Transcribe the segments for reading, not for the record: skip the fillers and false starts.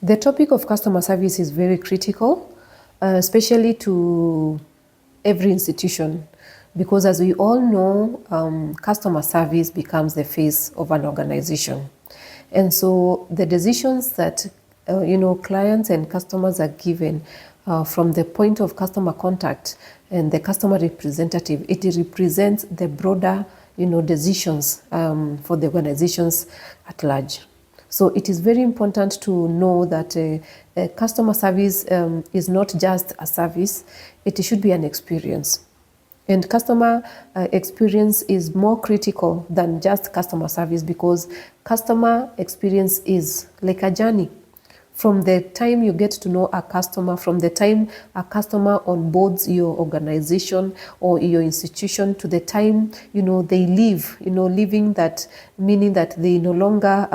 The topic of customer service is very critical, especially to every institution, because as we all know, customer service becomes the face of an organization. And so the decisions that clients and customers are given from the point of customer contact and the customer representative, it represents the broader decisions for the organizations at large. So it is very important to know that customer service is not just a service, it should be an experience. And customer experience is more critical than just customer service, because customer experience is like a journey. From the time you get to know a customer, from the time a customer onboards your organization or your institution, to the time they leave, leaving, that meaning that they no longer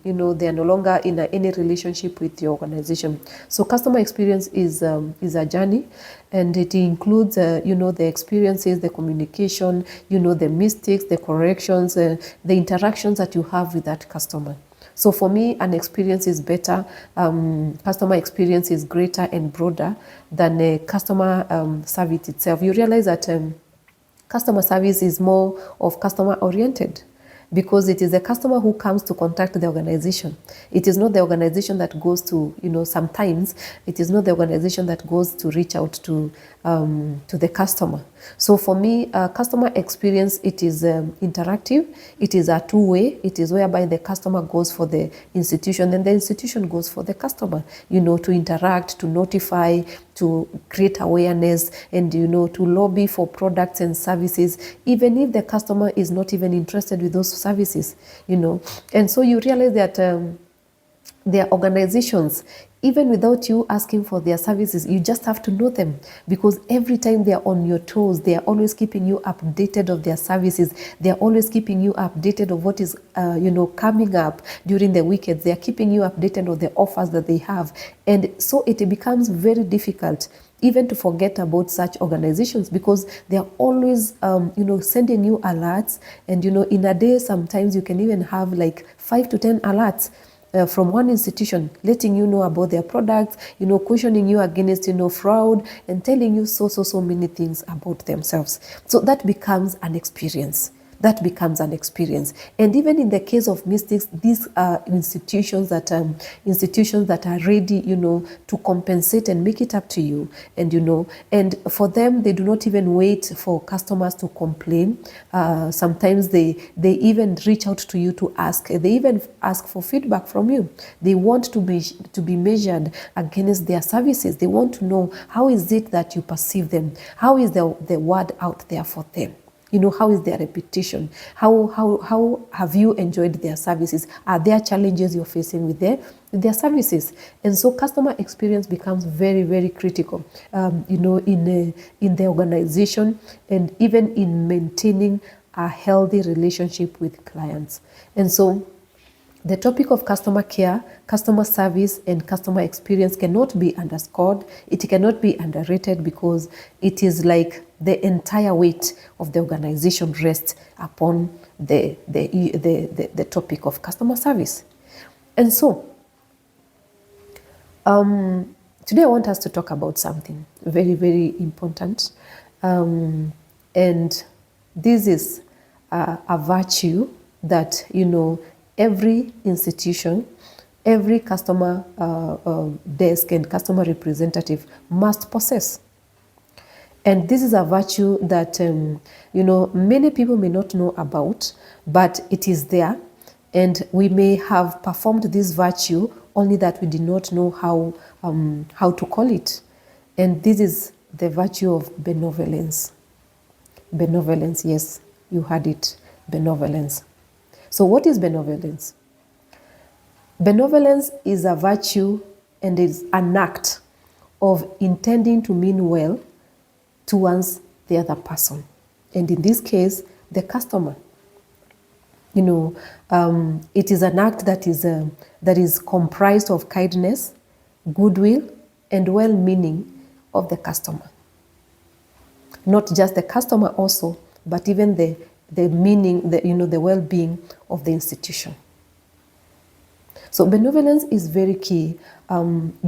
they are no longer in any relationship with your organization. So customer experience is a journey, and it includes the experiences, the communication, the mistakes, the corrections, the interactions that you have with that customer. So for me, an experience is better, customer experience is greater and broader than a customer service itself. You realize that customer service is more of customer oriented, because it is the customer who comes to contact the organization. It is not the organization that goes to, sometimes it is not the organization that goes to reach out to the customer. So for me, customer experience, it is interactive, it is a two-way, it is whereby the customer goes for the institution and the institution goes for the customer, to interact, to notify, to create awareness, and to lobby for products and services, even if the customer is not even interested with those services. And so you realize that there are organizations, even without you asking for their services, you just have to know them, because every time they are on your toes, they are always keeping you updated of their services. They are always keeping you updated of what is coming up during the weekends. They are keeping you updated of the offers that they have. And so it becomes very difficult even to forget about such organizations, because they are always sending you alerts. And in a day, sometimes you can even have like 5 to 10 alerts from one institution, letting you know about their products, cautioning you against, fraud, and telling you so many things about themselves. So that becomes an experience. That becomes an experience. And even in the case of mistakes, these are institutions that are ready, to compensate and make it up to you. And and for them, they do not even wait for customers to complain. Sometimes they even reach out to you to ask. They even ask for feedback from you. They want to be measured against their services. They want to know, how is it that you perceive them? How is the word out there for them? How is their reputation? How have you enjoyed their services? Are there challenges you're facing with their services? And so customer experience becomes very, very critical, in the organization, and even in maintaining a healthy relationship with clients. And so the topic of customer care, customer service, and customer experience cannot be underscored. It cannot be underrated, because it is like the entire weight of the organization rests upon the topic of customer service. And so, today I want us to talk about something very, very important. And this is a virtue that, every institution, every customer desk and customer representative must possess. And this is a virtue that, many people may not know about, but it is there. And we may have performed this virtue, only that we did not know how to call it. And this is the virtue of benevolence. Benevolence, yes, you heard it, benevolence. So what is benevolence? Benevolence is a virtue and is an act of intending to mean well towards the other person. And in this case, the customer. It is an act that is comprised of kindness, goodwill, and well-meaning of the customer. Not just the customer also, but even the meaning, the well-being of the institution. So benevolence is very key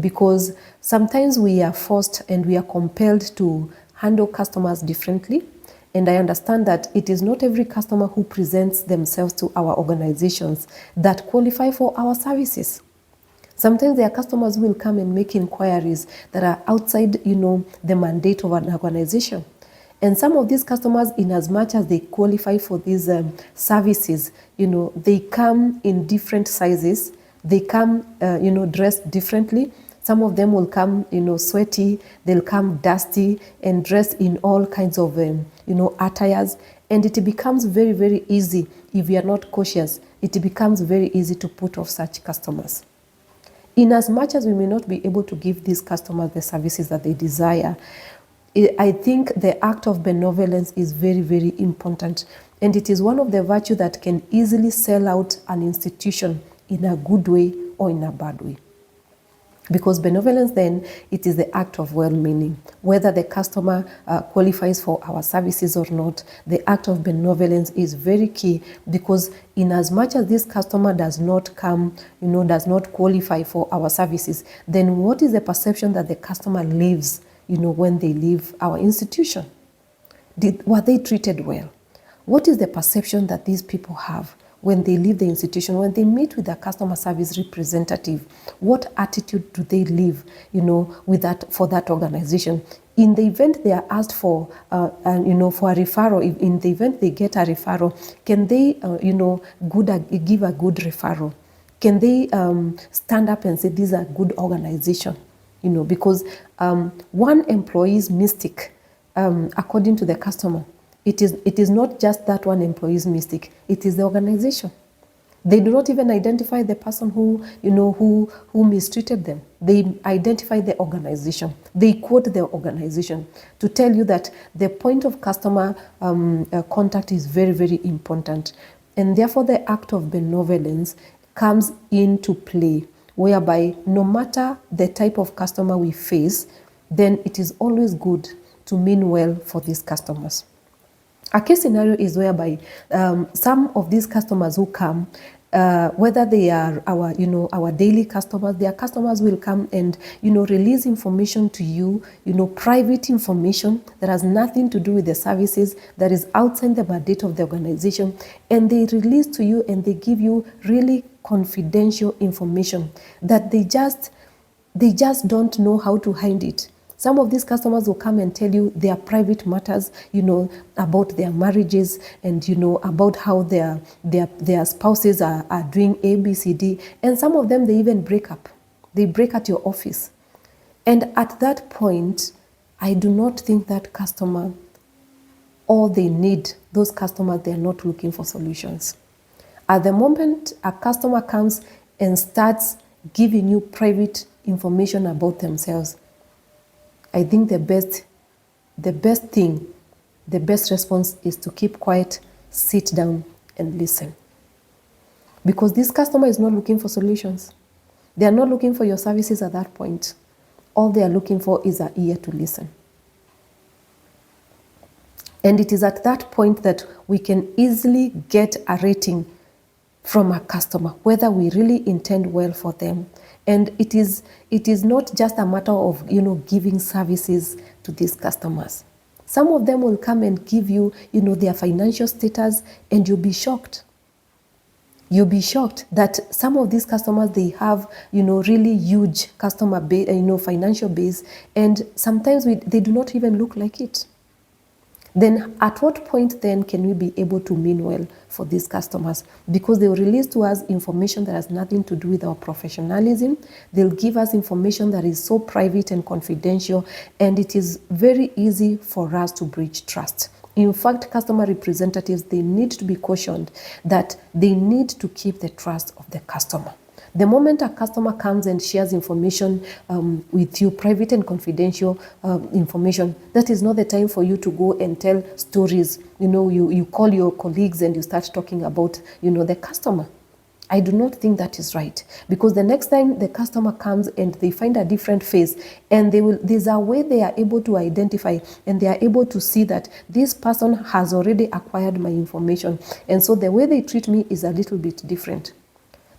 because sometimes we are forced and we are compelled to handle customers differently. And I understand that it is not every customer who presents themselves to our organizations that qualify for our services. Sometimes there are customers who will come and make inquiries that are outside, the mandate of an organization. And some of these customers, in as much as they qualify for these services, they come in different sizes. They come, dressed differently. Some of them will come, sweaty. They'll come dusty and dressed in all kinds of, attires. And it becomes very, very easy, if you are not cautious, it becomes very easy to put off such customers. In as much as we may not be able to give these customers the services that they desire, I think the act of benevolence is very, very important. And it is one of the virtues that can easily sell out an institution in a good way or in a bad way. Because benevolence then, it is the act of well-meaning. Whether the customer qualifies for our services or not, the act of benevolence is very key, because in as much as this customer does not come, does not qualify for our services, then what is the perception that the customer leaves, when they leave our institution? Were they treated well? What is the perception that these people have when they leave the institution, when they meet with a customer service representative? What attitude do they leave, for that organization? In the event they are asked for, for a referral, in the event they get a referral, can they, give a good referral? Can they stand up and say, these are good organization? Because one employee's mistake, according to the customer, it is not just that one employee's mistake, it is the organization. They do not even identify the person who mistreated them. They identify the organization. They quote the organization to tell you that the point of customer contact is very, very important. And therefore, the act of benevolence comes into play, whereby no matter the type of customer we face, then it is always good to mean well for these customers. A case scenario is whereby some of these customers who come, whether they are our daily customers, their customers will come and release information to you, private information that has nothing to do with the services, that is outside the mandate of the organization, and they release to you and they give you really confidential information that they just don't know how to hide it. Some of these customers will come and tell you their private matters, about their marriages and, about how their spouses are doing A, B, C, D. And some of them, they even break up. They break at your office. And at that point, I do not think that customer, all they need, those customers, they are not looking for solutions. At the moment a customer comes and starts giving you private information about themselves, I think the best response is to keep quiet, sit down and listen. Because this customer is not looking for solutions. They are not looking for your services at that point. All they are looking for is an ear to listen. And it is at that point that we can easily get a rating from a customer, whether we really intend well for them. And it is not just a matter of, giving services to these customers. Some of them will come and give you, their financial status, and you'll be shocked. You'll be shocked that some of these customers, they have, really huge customer base, financial base, and sometimes they do not even look like it. Then at what point then can we be able to mean well for these customers? Because they will release to us information that has nothing to do with our professionalism. They'll give us information that is so private and confidential, and it is very easy for us to breach trust. In fact, customer representatives, they need to be cautioned that they need to keep the trust of the customer. The moment a customer comes and shares information with you, private and confidential information, that is not the time for you to go and tell stories. You call your colleagues and you start talking about, the customer. I do not think that is right, because the next time the customer comes and they find a different face, and there's a way they are able to identify and they are able to see that this person has already acquired my information, and so the way they treat me is a little bit different.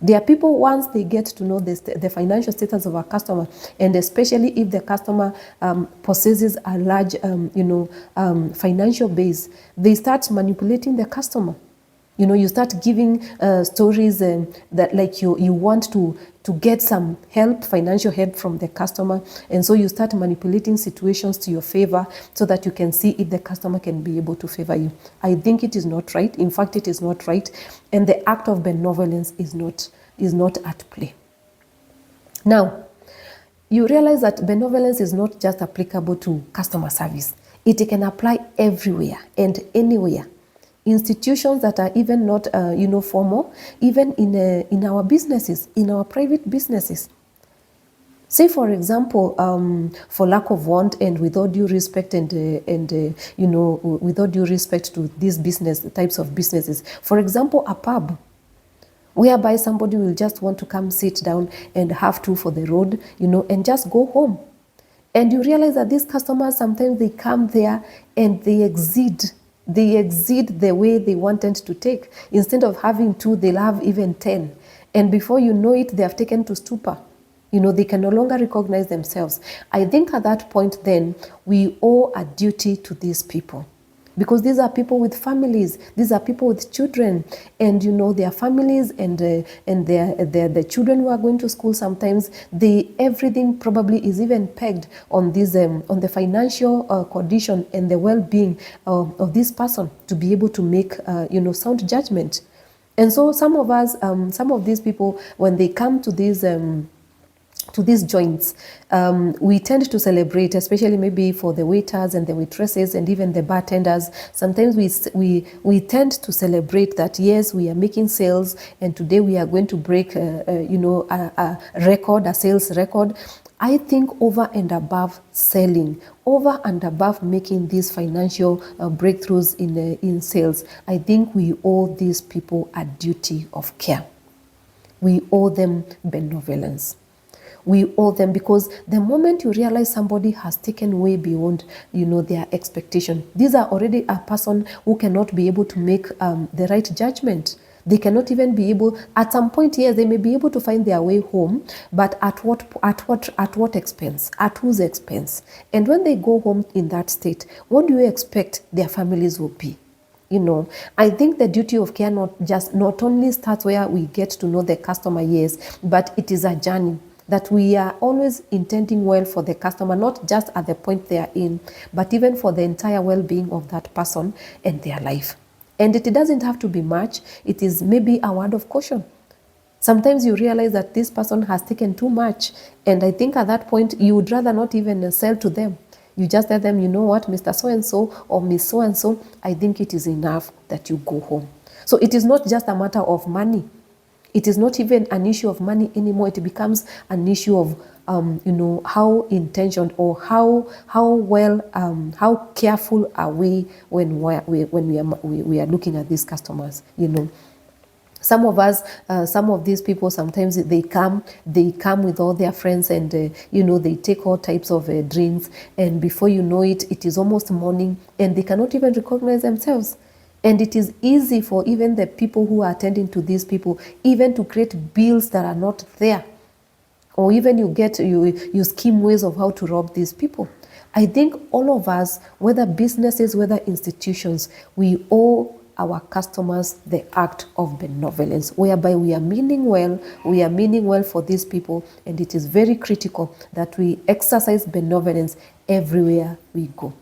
There are people, once they get to know the financial status of a customer, and especially if the customer possesses a large, financial base, they start manipulating the customer. You start giving stories that like you want to get some help, financial help from the customer. And so you start manipulating situations to your favor so that you can see if the customer can be able to favor you. I think it is not right. In fact, it is not right. And the act of benevolence is not at play. Now, you realize that benevolence is not just applicable to customer service. It can apply everywhere and anywhere. Institutions that are even not, formal, even in our businesses, in our private businesses. Say, for example, for lack of want and with all due respect with all due respect to these types of businesses. For example, a pub, whereby somebody will just want to come sit down and have two for the road, and just go home. And you realize that these customers, sometimes they come there and they exceed the way they wanted to take. Instead of having two, they'll have even 10. And before you know it, they have taken to stupor. They can no longer recognize themselves. I think at that point then, we owe a duty to these people. Because these are people with families, these are people with children, and their families and their children who are going to school. Sometimes everything probably is even pegged on on the financial condition and the well-being of this person to be able to make sound judgment. And so some of these people, when they come to these joints, we tend to celebrate, especially maybe for the waiters and the waitresses and even the bartenders. Sometimes we tend to celebrate that, yes, we are making sales, and today we are going to break a sales record. I think over and above selling, over and above making these financial breakthroughs in sales, I think we owe these people a duty of care. We owe them benevolence. We owe them, because the moment you realize somebody has taken way beyond, their expectation, these are already a person who cannot be able to make the right judgment. They cannot even be able, at some point, yes, they may be able to find their way home, but at what expense? At whose expense? And when they go home in that state, what do you expect their families will be? I think the duty of care not only starts where we get to know the customer, yes, but it is a journey that we are always intending well for the customer, not just at the point they are in, but even for the entire well-being of that person and their life. And it doesn't have to be much. It is maybe a word of caution. Sometimes you realize that this person has taken too much, and I think at that point you would rather not even sell to them. You just tell them, you know what, Mr. So-and-so or Miss So-and-so, I think it is enough that you go home. So it is not just a matter of money. It is not even an issue of money anymore. It becomes an issue of, how intentioned or how careful are we when we are looking at these customers. Some of us, some of these people, sometimes they come with all their friends, and they take all types of drinks, and before you know it, it is almost morning, and they cannot even recognize themselves. And it is easy for even the people who are attending to these people even to create bills that are not there. Or even you scheme ways of how to rob these people. I think all of us, whether businesses, whether institutions, we owe our customers the act of benevolence, whereby we are meaning well for these people, and it is very critical that we exercise benevolence everywhere we go.